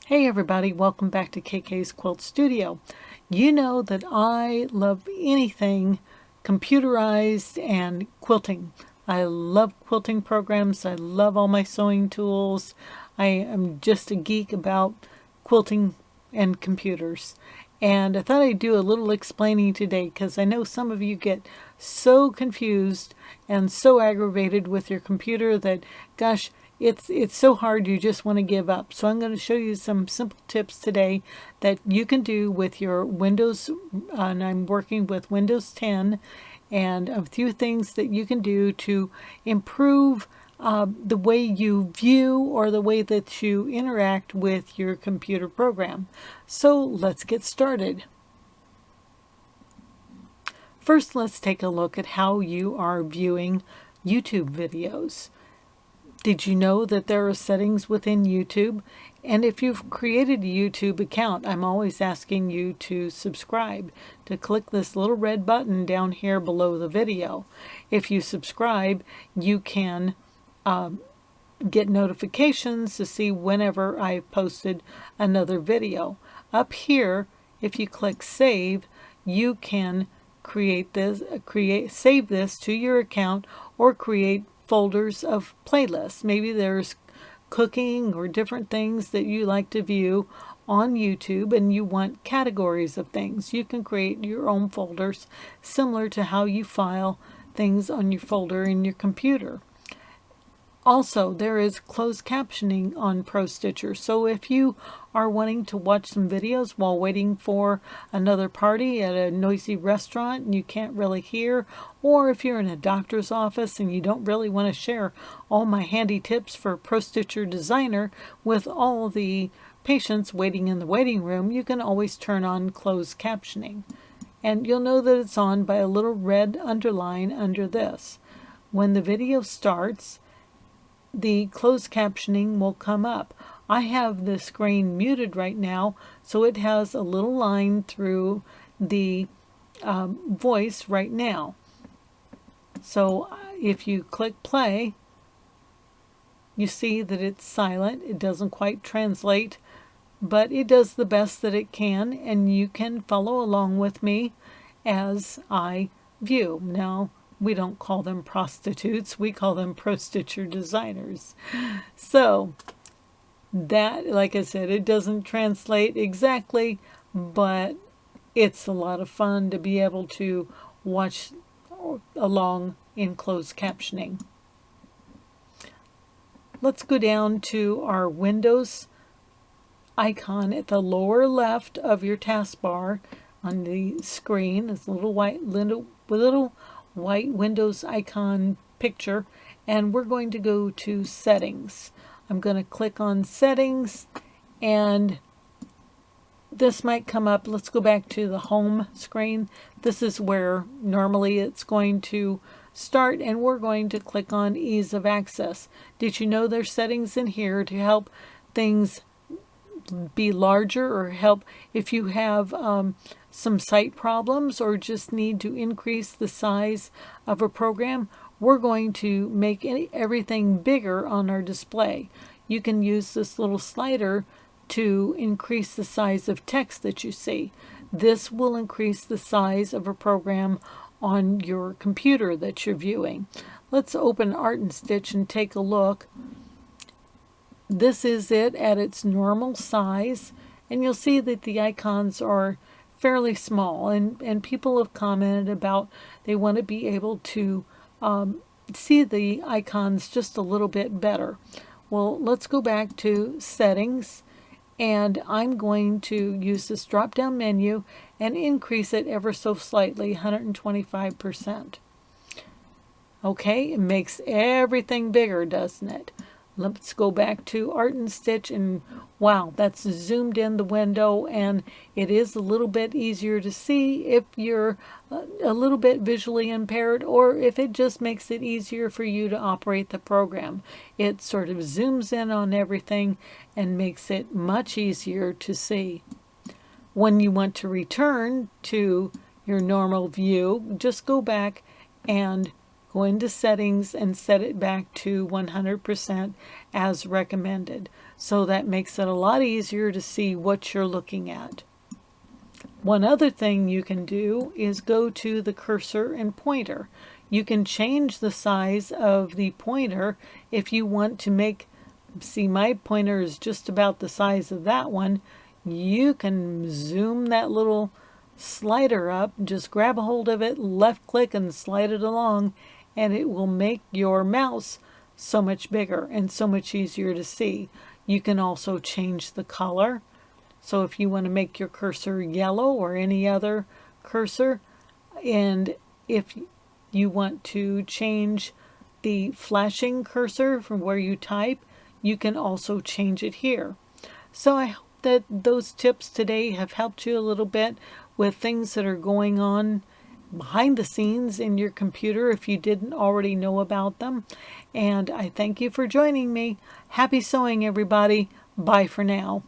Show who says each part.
Speaker 1: Hey everybody, welcome back to KK's Quilt Studio. You know that I love anything computerized and quilting. I love quilting programs. I love all my sewing tools. I am just a geek about quilting and computers. And I thought I'd do a little explaining today because I know some of you get so confused and so aggravated with your computer that, gosh, it's so hard you just want to give up. So I'm going to show you some simple tips today that you can do with your Windows, and I'm working with Windows 10, and a few things that you can do to improve the way you view or the way that you interact with your computer program. So let's get started. First, let's take a look at how you are viewing YouTube videos. Did you know that there are settings within YouTube? And if you've created a YouTube account, I'm always asking you to subscribe, to click this little red button down here below the video. If you subscribe, you can get notifications to see whenever I've posted another video. Up here, if you click save, you can save this to your account or create folders of playlists. Maybe there's cooking or different things that you like to view on YouTube and you want categories of things. You can create your own folders similar to how you file things on your folder in your computer. Also, there is closed captioning on ProStitcher, so if you are wanting to watch some videos while waiting for another party at a noisy restaurant and you can't really hear, or if you're in a doctor's office and you don't really want to share all my handy tips for ProStitcher Designer with all the patients waiting in the waiting room, you can always turn on closed captioning. And you'll know that it's on by a little red underline under this. When the video starts, the closed captioning will come up. I have the screen muted right now, so it has a little line through the voice right now. So if you click play, you see that it's silent. It doesn't quite translate, but it does the best that it can, and you can follow along with me as I view. Now, we don't call them prostitutes, we call them ProStitcher designers. So that, like I said, it doesn't translate exactly, but it's a lot of fun to be able to watch along in closed captioning. Let's go down to our Windows icon at the lower left of your taskbar on the screen. It's a little white Windows icon picture, and we're going to go to settings. I'm going to click on settings, and this might come up. Let's go back to the home screen. This is where normally it's going to start, and we're going to click on ease of access. Did you know there's settings in here to help things be larger, or help if you have some sight problems or just need to increase the size of a program? We're going to make everything bigger on our display. You can use this little slider to increase the size of text that you see. This will increase the size of a program on your computer that you're viewing. Let's open Art and Stitch and take a look. This is it at its normal size, and you'll see that the icons are fairly small, and people have commented about they want to be able to see the icons just a little bit better. Well, let's go back to settings, and I'm going to use this drop down menu and increase it ever so slightly, 125%. Okay, it makes everything bigger, doesn't it? Let's go back to Art and Stitch, and wow, that's zoomed in the window, and it is a little bit easier to see if you're a little bit visually impaired, or if it just makes it easier for you to operate the program. It sort of zooms in on everything and makes it much easier to see. When you want to return to your normal view, just go back and go into settings and set it back to 100% as recommended. So that makes it a lot easier to see what you're looking at. One other thing you can do is go to the cursor and pointer. You can change the size of the pointer if you want to make, see, my pointer is just about the size of that one. You can zoom that little slider up, just grab a hold of it, left click and slide it along, and it will make your mouse so much bigger and so much easier to see. You can also change the color. So if you want to make your cursor yellow or any other cursor, and if you want to change the flashing cursor from where you type, you can also change it here. So I hope that those tips today have helped you a little bit with things that are going on behind the scenes in your computer if you didn't already know about them. And I thank you for joining me. Happy sewing, everybody. Bye for now.